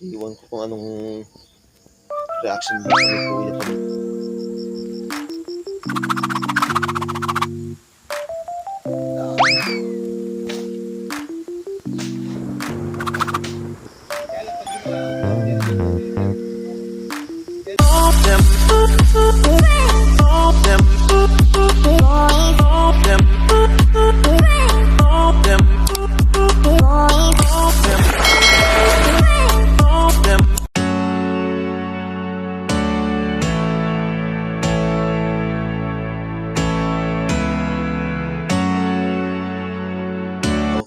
Iwan ko kung anong reaction dito ni Kuya pag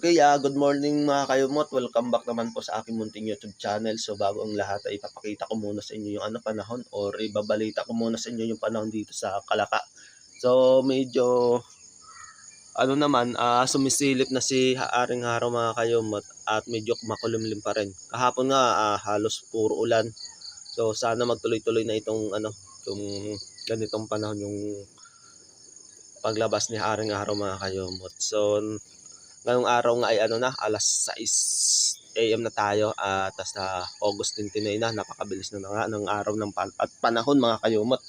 Okay, good morning mga kayumot. Welcome back naman po sa aking munting YouTube channel. So bago ang lahat ay ipapakita ko muna sa inyo yung panahon or ibabalita ko muna sa inyo yung panahon dito sa Kalaka. So medyo sumisilip na si Haaring Araw mga kayumot at medyo makulimlim pa rin. Kahapon nga halos puro ulan. So sana magtuloy-tuloy na itong yung ganitong panahon yung paglabas ni Haaring Araw mga kayumot. So ngayong araw nga ay alas 6 AM na tayo at sa August 29 na, napakabilis na nga ng araw at panahon mga kayumot.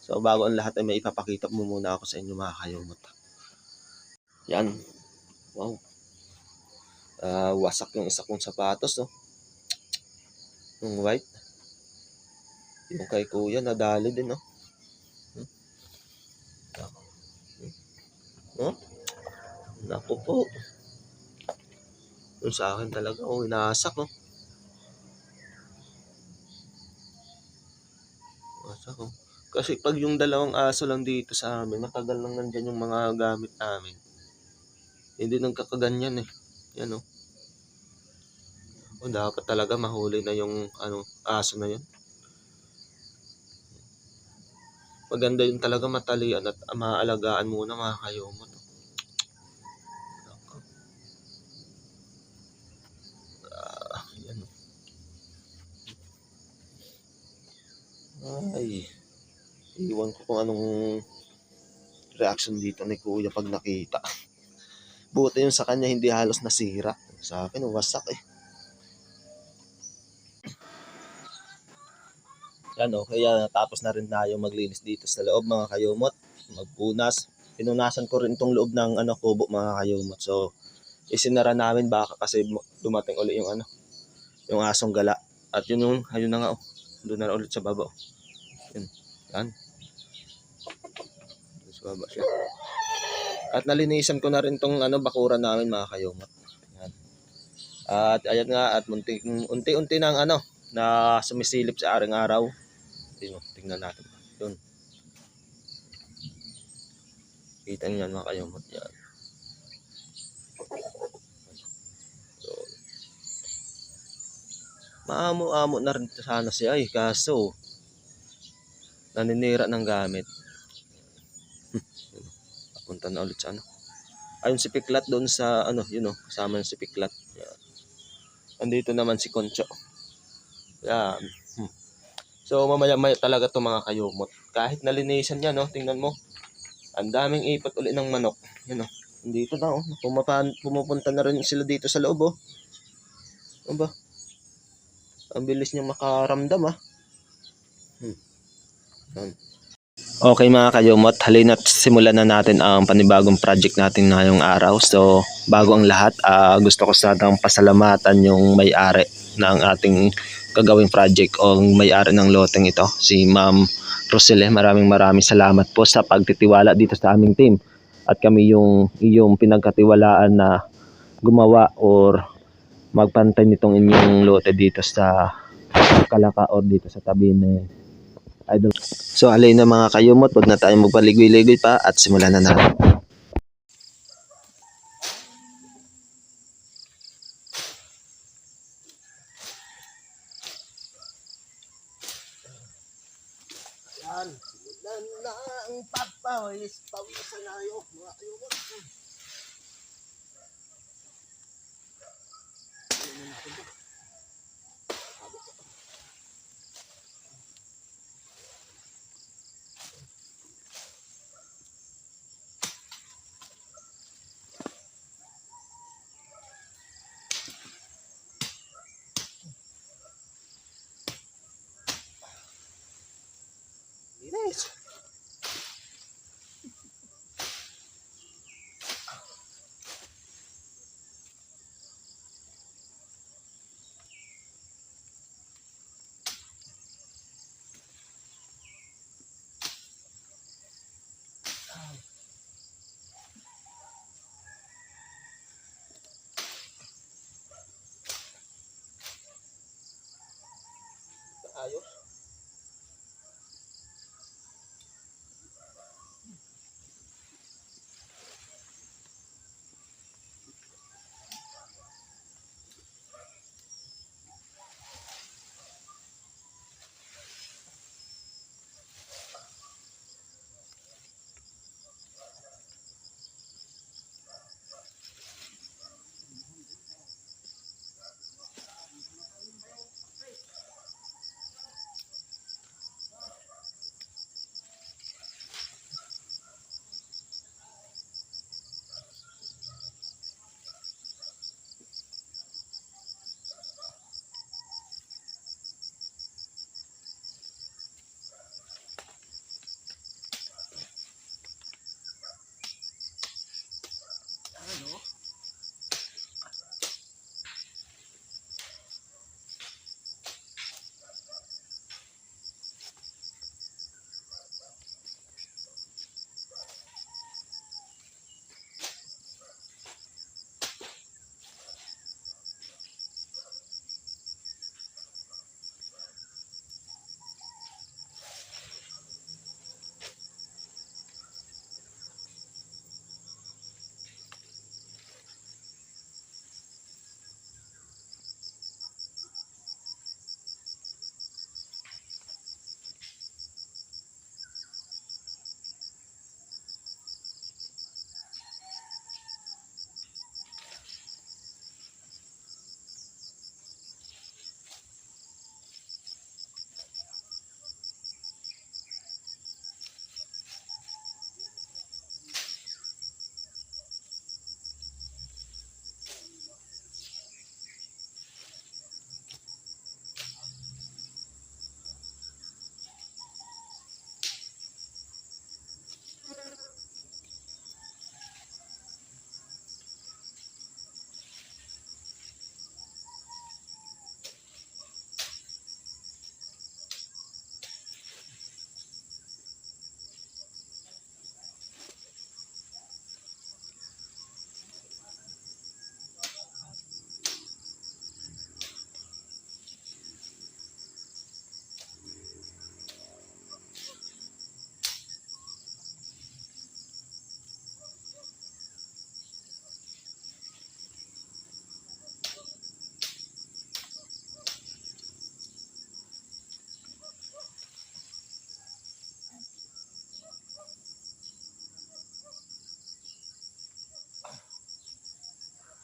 So bago ang lahat ay may ipapakita mo muna ako sa inyo mga kayumot. Yan. Wow. Wasak yung isa kong sapatos, no. Yung white. Yung kay Kuya nadali din, no. No? Naku po. Yung sa akin talaga, inasak, oh. Inasak, oh. Kasi pag yung dalawang aso lang dito sa amin, matagal lang nandyan yung mga gamit namin. Hindi nagkakaganyan, eh. Yan, oh. Dapat talaga mahuli na yung aso na yun. Maganda yun talaga matalian at maaalagaan muna mga kayumot. Yan. Ay, iwan ko kung anong reaction dito ni Kuya pag nakita. Buti yung sa kanya hindi halos nasira. Sa akin wasak, eh. Yan, kaya tapos na rin tayo maglinis dito sa loob mga kayumot. Magpunas. Pinunasan ko rin itong loob ng kubo mga kayumot. So isinara namin baka kasi dumating ulit yung asong gala. At ayun na nga, doon na ulit sa baba. Yan. Doon sa baba siya. At nalinisan ko na rin tong bakuran namin mga kayumot. Yan. At ayan nga, at unti-unti nang na sumisilip sa aring araw. Tingnan natin. Yun. Kita niyo yan mga kayumot. Yan. Maamo-amo na rin sana siya, kaso naninira ng gamit. Papunta na ulit sa ayun si Piklat doon sa kasama si Piklat. Yan. Andito naman si Concho. Yan. So mamaya-maya talaga to mga kayumot. Kahit nalinisan niya, tingnan mo. Ang daming ipot ulit ng manok. Yan, andito na, pumupunta na rin sila dito sa loob, Ano ba? Ang bilis niya makaramdam, Okay mga kayumot, halina't simulan na natin ang panibagong project natin ngayong araw. So bago ang lahat, gusto ko sanang pasalamatan yung may-ari ng ating gagawing project o may-ari ng loteng ito, si Ma'am Roselle. Maraming salamat po sa pagtitiwala dito sa aming team. At kami yung pinagkatiwalaan na gumawa or magpantay nitong inyong lote dito sa Kalaka or dito sa tabi ni Idol. So alay na mga kayumot, wag na tayong magpaligoy-ligoy pa at simulan na natin. Yan, simulan na ang pawisan na kayo mga kayumot. guys. Ayos.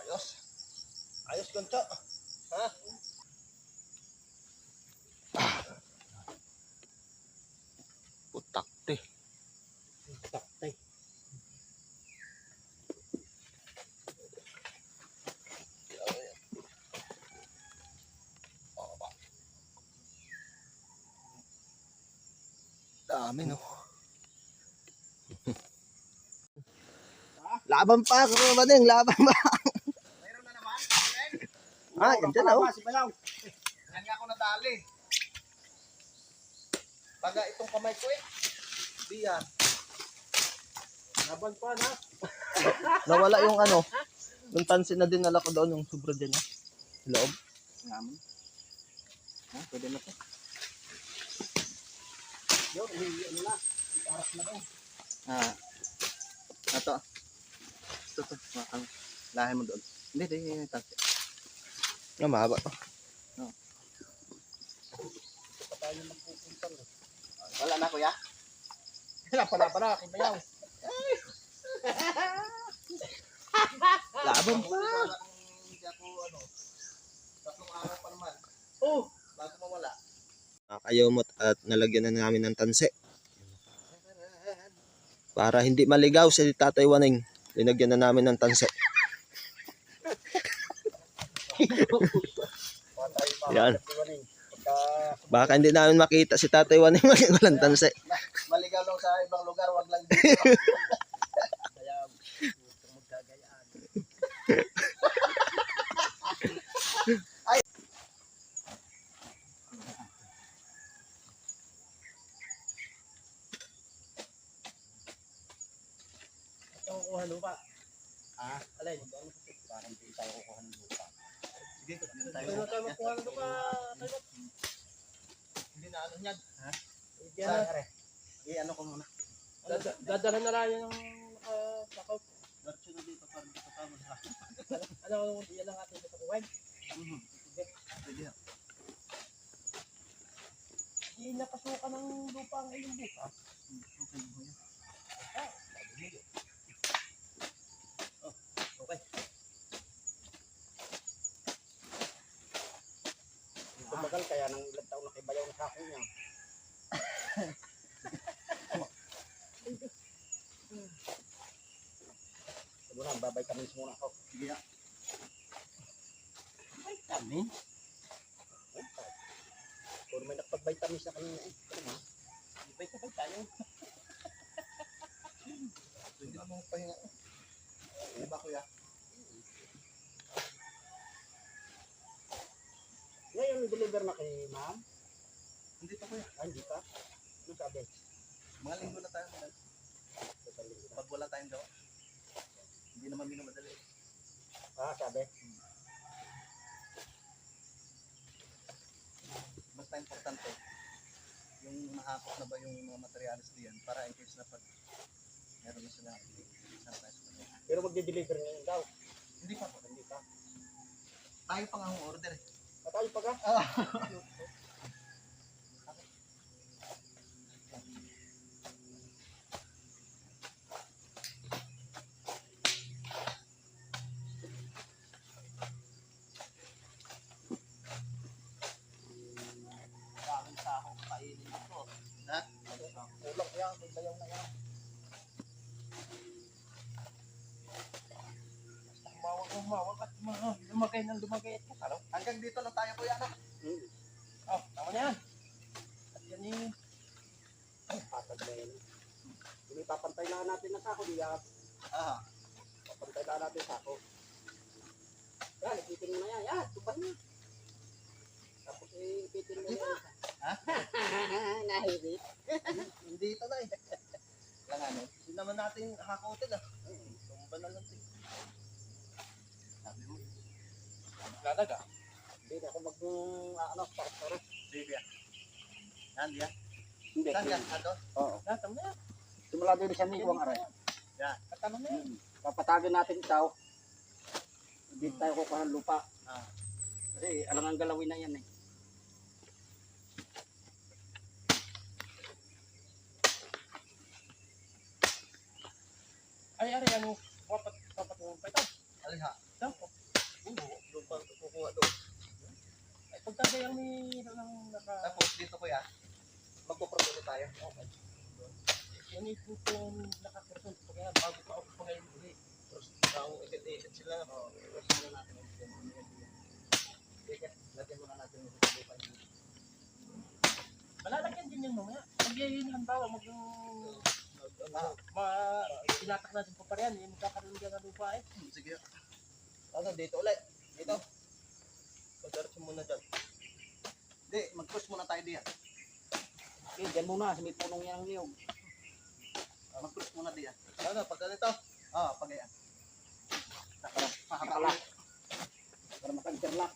Ayos. Ayos konto. Ha? Putakte. Putakte. Dami no. Laban pa, kung ba din, laban pa. Mayroon na naman. Ah, yan dyan oh. Si Balaw. Kanya ako nadali. Baga itong kamay ko eh. Di yan. Laban pa na. Nawala yung ano. Yung tansin na dinala ko doon, yung sobra dyan ha. Sa loob. Ngaman. Ha? Pwede na to. Yo, ano na. Itarap na daw. Ah. Ito. Ito. Lahi mo doon. Hindi. Tansin. Nga, mahaba to. Ito pa tayo magpupuntang. Wala na kuya? Wala pala. Kay Bayaw. Laban pa. Hindi ako ano. 3 araw pa naman. Oh! Bago mawala. Nakakayomot at nalagyan na namin ng tanse. Para hindi maligaw si Tatay Waning. Linagyan na namin ng tanse. Yan. Baka hindi namin makita si Tatay Waning walang tanse. Maligaw magregalong sa ibang lugar, wag lang dito. Kaya gusto magkagayaan. Ito ang kuha lupa. Alin? Parang di tayo kukuha ng lupa. Sige, dito tayo. Pero tayo magkuha ng lupa. Hindi na ano yan. Ha? Diyan. I-ano ko muna. Dadalhan na lang yan ng nakasakop. Diretso na dito para dito tama. Ano, yan ang ating katakuhan. Sige. Hindi napasukan ng lupa ang iyong buka. Okay mo yan. Okay. Tumagal kaya nang ilang taon na kibayaw na sa akin niya. Siguro babay kami muna ako. Sige. Vitamin? Puro may nagpag-vitamins na kanina eh. Ano ba? Sabay-sabay tayo. Hindi mo pahinga. Di ba kuya? Ngayon, deliver na kay ma'am? Hindi pa kuya. Hindi pa? Ano sabi? Mga linggo na tayo. Pag wala tayong gawa. Hindi naman minamadali. Sabi? Basta importante, yung mahakot na ba yung mga materialis diyan para in case na pag meron na sila, isang tayo sa kanila. Pero magde-deliver ngayon daw. Hindi pa po. Hindi pa. Tayo pa nga ang order eh. Patay pa ka? Daming sahog kainin ito. Ha? Kulang yan, may bayaw na yan. Humawak at lumagay ng lumagay at kasalaw. Hanggang dito lang tayo kuya, no? Oh, tama na yan. At yan eh. Ay, patag na yan. Hindi papantay lang natin na sako, di yan. Ah, Papantay lang natin sako. Yan, ipitin mo na yan. Yan, tupad na. Tapos ipitin mo na yan. Ha? Nahihit. hindi ito na eh. Lang ano, hindi naman natin hakotin ah. Tumba na lang ito. Sabi mo. Lalaga. Hindi na ako ano, para. Sige kuya. Yan, diyan. Hindi. Saan yan? Ado? Oo. Tama na yan. Simula din sa Nikwang Aray. Yan. Tama na yan. Papatagin natin ito. Hindi tayo kukuha ng lupa. Ah. Kasi alang ang galawin na yan eh. Ay, ano, papat mo pa ito. Aliha. Ito. Doon pa kukuha doon. Ay, pagkagayang may naka... Tapos dito kuya, magpo-produce tayo. Okay. Yan yung nakakurson. Kaya bago pa ako pa ngayon ulit. Tapos ang edit sila. Oo. Tapos na natin. Sige, lagyan muna natin yung lupa. Malalagyan din yung mamaya. Pag yun halimbawa, tinatak natin pa rin yan. Magkakaroon dyan ng lupa eh. Sige. Ano, dito ulit. Dito. Pagdaratsin muna dyan. Hindi, mag-push muna tayo diyan. Okay, dyan muna. Sa may punong yan ang niyog. Mag-push muna diyan. Ano, pag ganito. Pag yan. Nakalak. Para maka-interlock.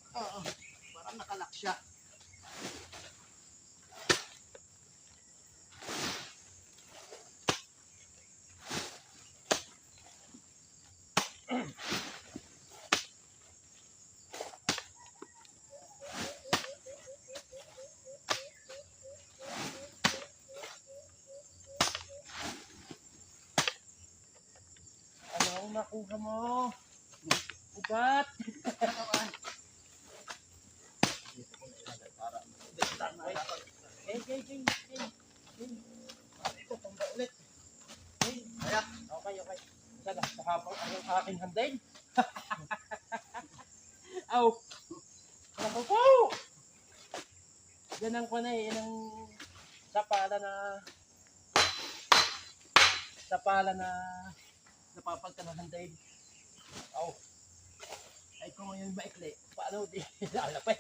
Parang nakalak siya. Ano ang nakuha mo? Ugat. Dito ko na ilagay para. Okay. Ito, pamba ulit. Kaya, Okay. Sana, kahapon ang aking handain. Aw! Naku po! Yan ang kunay, yan ang sapala na sa pala na napapagtanahan dahil. Oh. Ay kung ngayon maikli, paano di lalapay?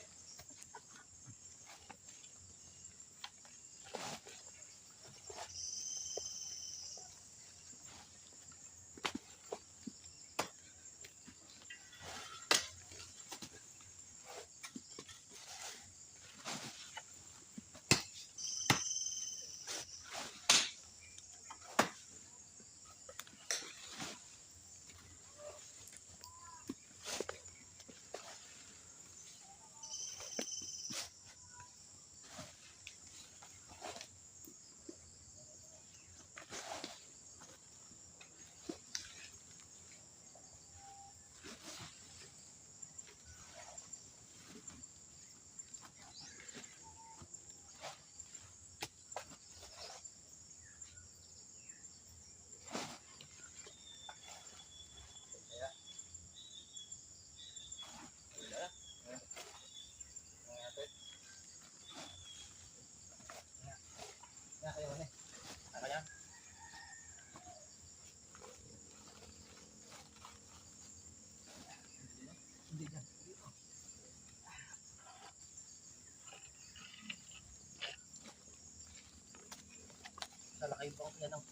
Talakay ba yan ang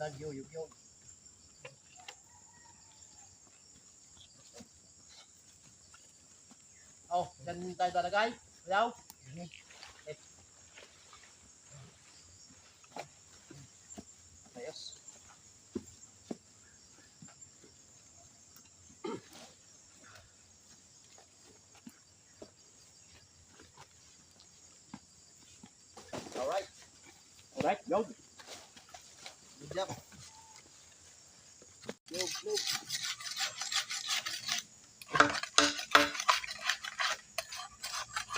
nagyuyog-yog. Oh, dyan tayo talagay. Ayaw. Ayos. Alright. Alright, go. Good job. Go.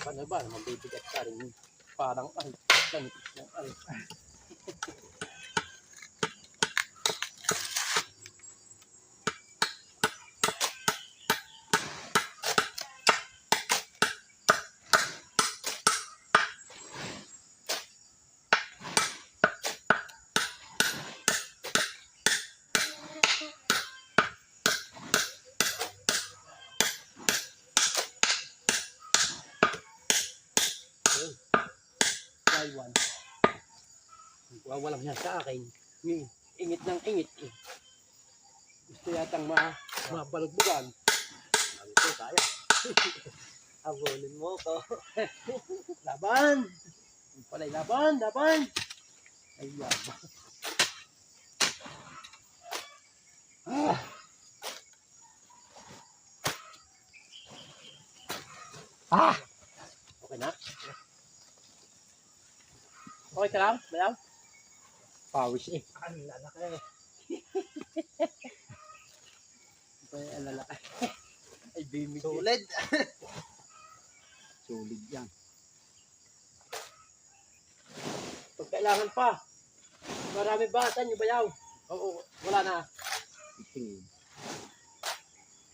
Paano ba? Mabibigat ka rin. Parang ganit ng Taiwan. Wawalang yan sa akin. Ingit ng ingit eh. Gusto yatang mabalugbugan. Sabi ko, kaya. Habulin mo ko. Laban! Palay, laban! Ay, yaban. Okay na? Okay ka lang? Bayaw? Pawis eh. Ang lalaki. Ang lalaki. Ay, bimig. Solid. Sulit yan. Pag kailangan pa, marami batan yung bayaw. Oo, wala na.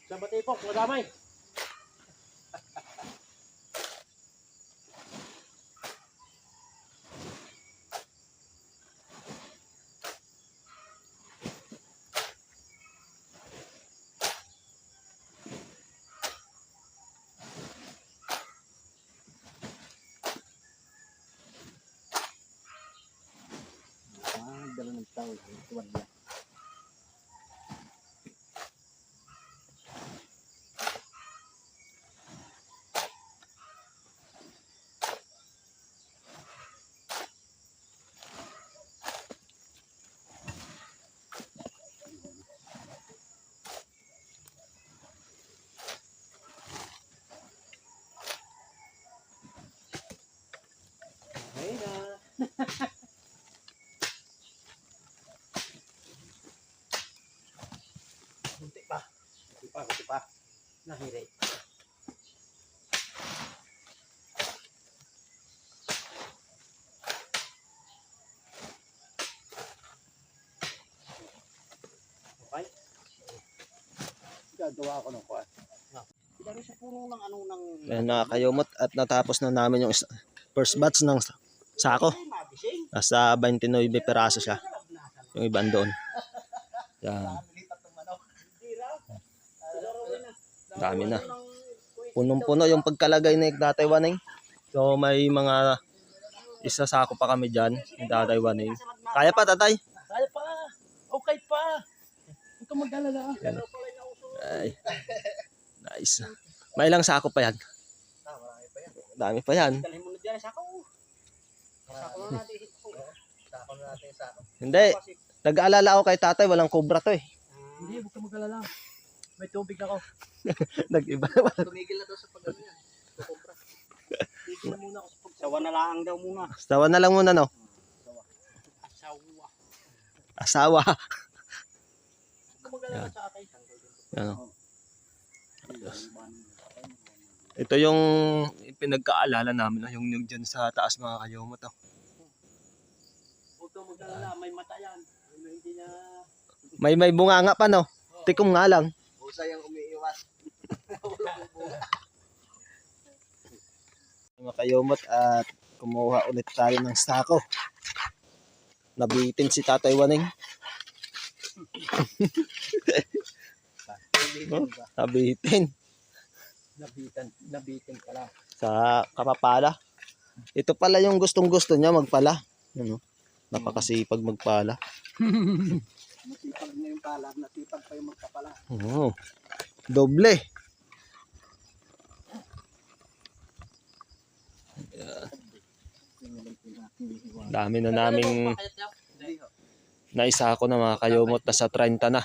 Sa batipok, madamay. Dala ng tao. Tuwan niya. Okay na. Kunti pa. Nahiri. Okay? Gagawa ako ng kuwan. Pero sa puro ng ng... Ayan, nakakayumot at natapos na namin yung first batch ng sako. Ay, mabising. Nasa 29 peraso siya. Yung iba doon. Yan. Lipat ng manok. Dami na. Punong-puno yung pagkalagay ni Tatay Waning. So may mga isa sako pa kami dyan ni Tatay Waning. Kaya pa, Tatay? Kaya pa. Okay pa. Huwag kang mag-alala. Yan. Ay. Nice. May ilang sako pa yan? Marami pa yan. Dami pa yan. Dalhin mo na dyan sa ako. Sako na natin. Sako na natin yung sako. Hindi. Nag-aalala ako kay Tatay, walang cobra to eh. Hindi, huwag kang mag-alala. May tubig ako. Nag-iba. Tumigil na daw sa pag-ano yan. Kukumpra. Tigil na muna ako sa pagsawa na lang daw muna. Sawa na lang muna, no? Asawa. Asawa. Huwag kang mag-alala sa akin. Ano? Ito yung pinagkaalala namin, no? Yung dyan sa taas mga kayomot. Oh. Huwag kang mag-alala. May mata yan. Hindi na... May bunganga pa, no? Tikom nga lang. Husay ang umiiwas. Mga kayomot at kumuha ulit tayo ng sako. Nabitin si Tatay Waning. No? Nabitin. Nabitin pala. Sa kapapala. Ito pala yung gustong-gusto niya magpala. Ano? Napakasipag magpala. Nasipag na yung pala. Nasipag pa yung magkapala. Oo. Doble. Dami na naming naisako na mga kayomot na sa 30 na.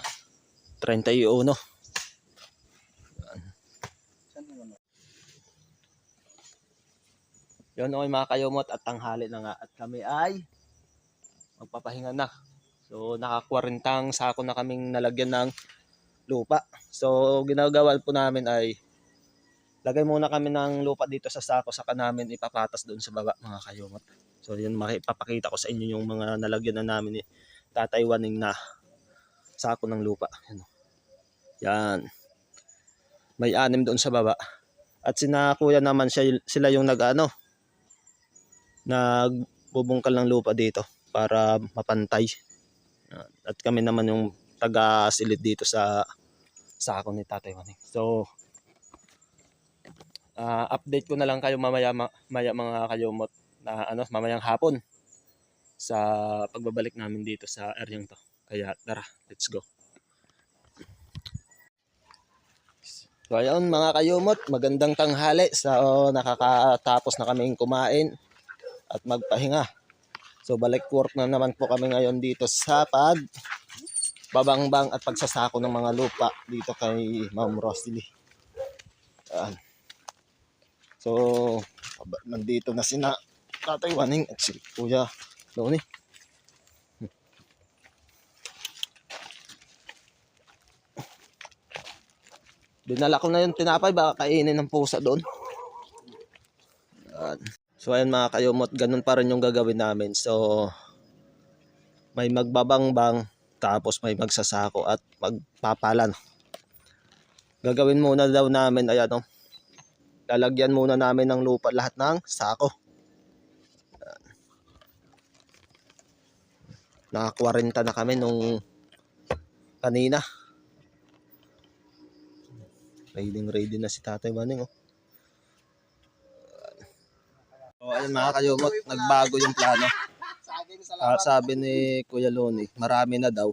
31. Yun okay mga kayomot at tanghali na nga at kami ay magpapahinga na. So naka-40 sako na kaming nalagyan ng lupa. So ginagawa po namin ay lagay muna kami ng lupa dito sa sako saka namin ipapatas doon sa baba mga kayomot. So yun makipapakita ko sa inyo yung mga nalagyan na namin ni Tatay Waning na sako ng lupa. Yan. May 6 doon sa baba. At sina kuya naman sila yung nagbubungkal ng lupa dito para mapantay. At kami naman yung taga-silid dito sa sako ni Tatay Waning. So update ko na lang kayo mamaya mga kayomot na mamayang hapon sa pagbabalik namin dito sa areang to. Kaya tara, let's go. So ayun mga kayomot, magandang tanghali. So nakakatapos na kaming kumain at magpahinga. So balik work na naman po kami ngayon dito sa babangbang at pagsasako ng mga lupa dito kay Ma'am Rosalie. Ayan. So nandito na sina Tatay Waning at si Kuya Loni. Dinala ko na yung tinapay, baka kainin ng pusa doon. So ayan mga kayomot, ganun pa rin yung gagawin namin. So may magbabangbang, tapos may magsasako at magpapalan. Gagawin muna daw namin, ayan lalagyan muna namin ng lupa lahat ng sako. Naka-40 na kami nung kanina. Ready na si Tatay Waning. So ayun mga kayomot, nagbago yung plano. Sabi ni Kuya Loni, marami na daw.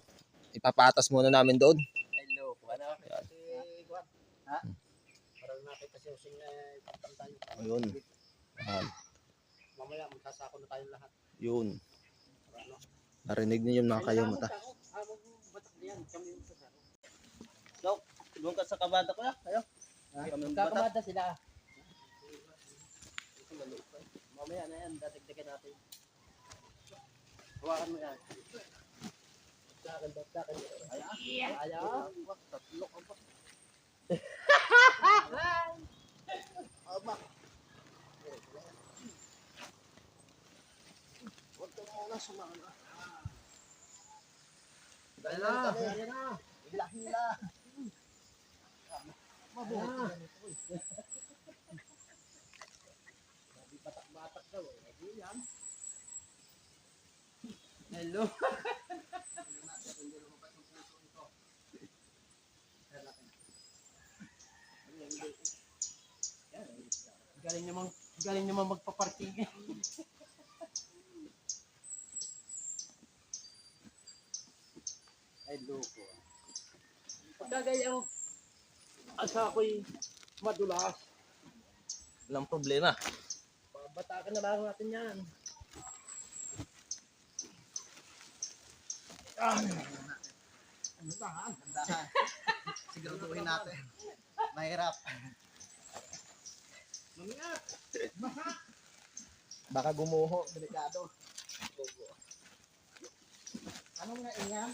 Ipapatas muna namin doon. Hello. Ano? Ha? Parang nakita siya sing tayo. Ayun. Mamaya magsasako na tayo lahat. Yun. Narinig niyo yun mga kayomot. Doon ka sa kabada ko kayo. Kakamada sila. Mamaya na yan, datigdagan natin. Hawakan mo yan. Dakan. Ayaw. Tatlo ka pa. Aba. Huwag ka muna sumama. Dahil na. Hila. Mabuti. Batak-batak daw. Yan. Hello. Galing naman magpa-parking. Ay, loko. Pagkagay ang asa ko'y madulas. Walang problema. Babatakan na lang natin yan. Gandahan. Siguraduhin natin. Mahirap. Mangat! Baka gumuho. Delikado. Anong nga inyan?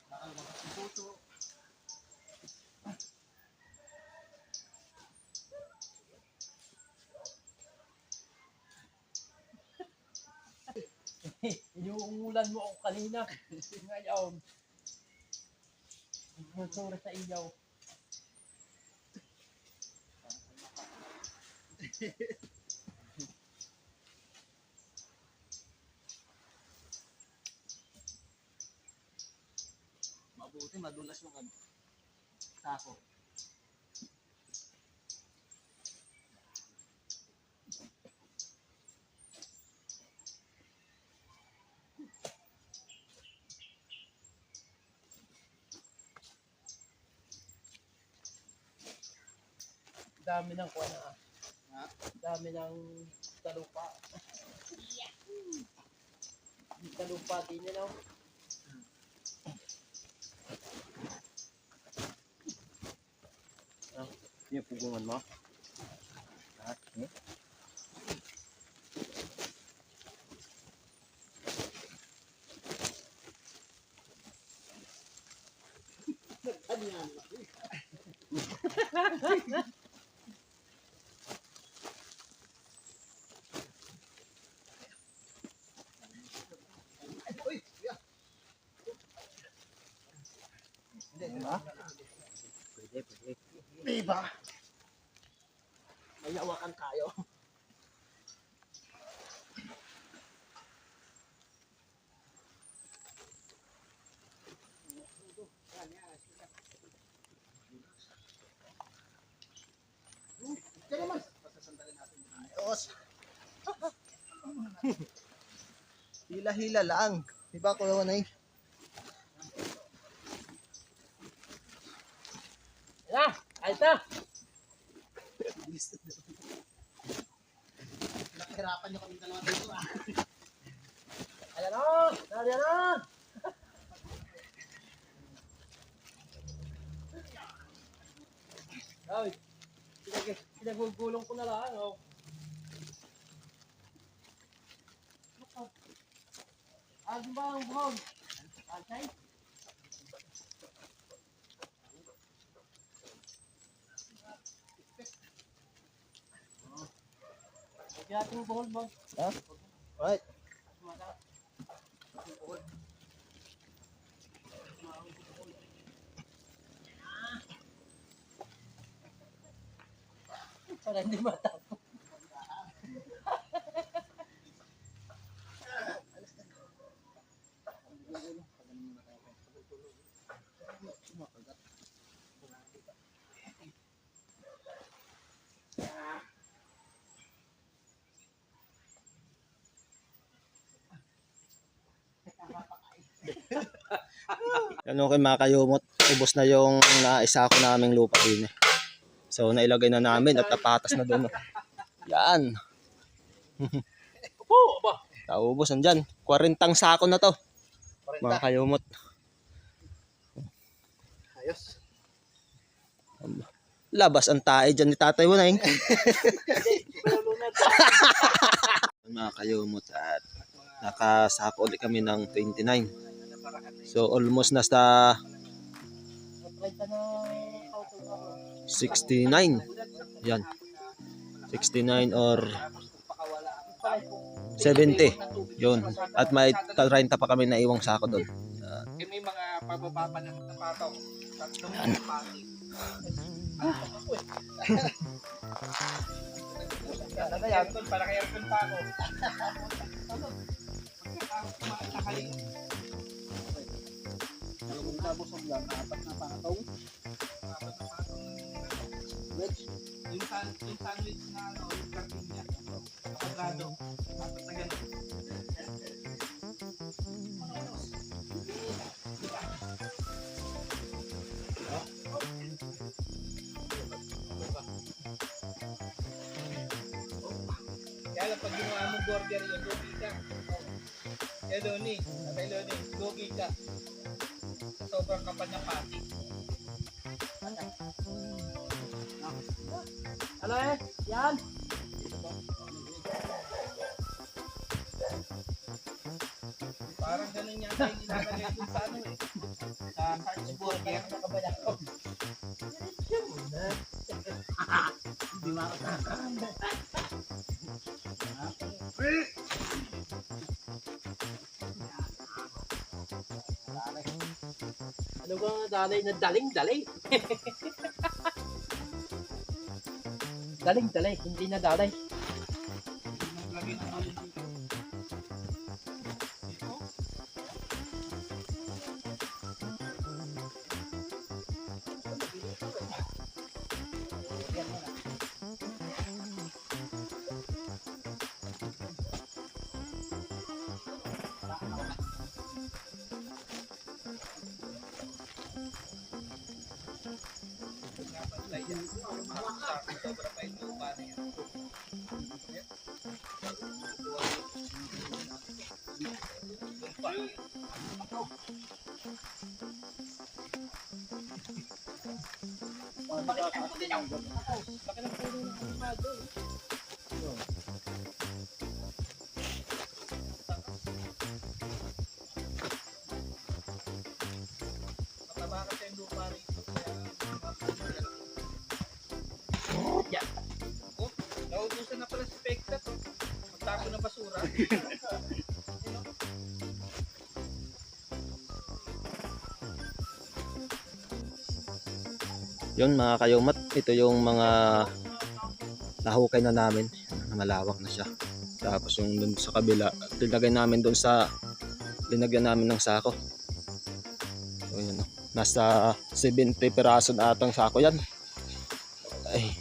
Baka lumabas yung puso. Inuungulan mo ako kanina. Ngayon. Susura sa iyaw. Mabuti, madulas yung ano. Sako. Dami ng kuha na. Ha? Dami ng talupa. Talupa din yun, no? Yung pugungan mo. Ha? Ano yan? Uy! Yeah. Hindi, di ba? Pwede. Di ba? May hawakan tayo. Pasasandali natin. Ayos. Hila-hila lang. Diba ko naman eh. Yan na! Ayos na! Nakahirapan nyo kami dalawa dito ah. Ayan na! Ayan na! Ay, pinagugulong ko na lang, oh. Ano ba ang buhog? Antay? Kaya ating buhol ba? Ha? Right. Para hindi matapos. Ano kay mga kayumot, ubos na yung naisako naming lupa din eh. So nailagay na namin at napatas na doon. Yan. Opo, ba? Naubos nandyan. 40 sako na to. Mga kayumot. Ayos. Labas ang tae dyan ni Tatay Wunay. Mga kayumot at nakasako ulit kami ng 29. So almost na sa 69. Yan. 69 or 70. Yun. At may 30 pa kami na iwang sako doon. May mga pababa pa ng patong. Tatlong Ano yan? Palaki aircon pa ako. Dalawang nabusog lang, apat na patong. Wedge. Yung sandwich na ano, yung karting niya. Nakagrado. Apat na ganun. Kaya lang pag ginawa mong burger yun, gogi ka. Kaya Loni, Tatay Loni, gogi ka. Sa sobrang kapal ng pati. Ano eh? Yan. Parang ganun yata yung nilalagay dun sa ano eh. Sa Hearts Burger. Hindi makakasama. Ano ba ang dalay na daling-dalay? Daling-dalay, hindi na dalay. Naglagay ng ano dito. Sobra pa yung lupa na yan. Laki ng puno ng kumado. Mataba kasi yung lupa rito. Yeah. Oh, naubusan na pala si Pektat. Magtapo ng basura. Yun mga kayumat, ito yung mga nahukay na namin. Malawak na siya. Tapos yung dun sa kabila, linagyan namin ng sako. So, yun, nasa 70 piraso na atang sako yan. Ay,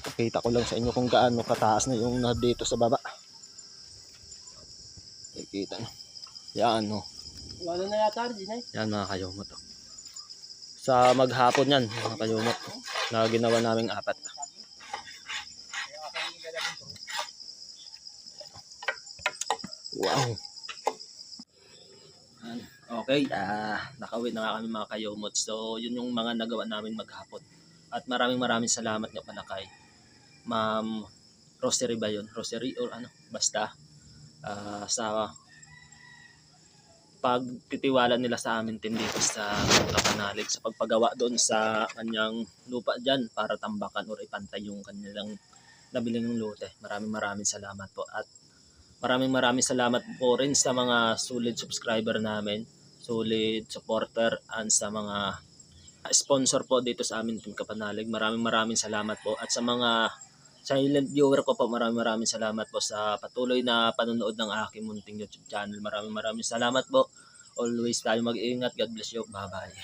pakita ko lang sa inyo kung gaano kataas na yung dito sa baba. Nakikita nyo. Yan o. Wala na yata, hindi na eh. Yan mga kayumot. Sa maghapon yan mga kayumot na ginawa naming apat. Wow. Okay, nakauwi na nga kami mga kayumot. So yun yung mga nagawa namin maghapon. At maraming salamat nga pala kay Ma'am Rosary ba yun? Rosary or ano? Basta sa pagtitiwala nila sa amin team dito sa Kapanalig sa pagpagawa doon sa kanyang lupa dyan para tambakan or ipantay yung kanilang nabiling lote. Maraming salamat po at maraming salamat po rin sa mga solid subscriber namin, solid supporter and sa mga sponsor po dito sa amin team Kapanalig. Maraming salamat po at sa mga silent viewer ko po, maraming salamat po sa patuloy na panonood ng aking munting YouTube channel. Maraming salamat po. Always tayo mag-iingat. God bless you. Bye-bye.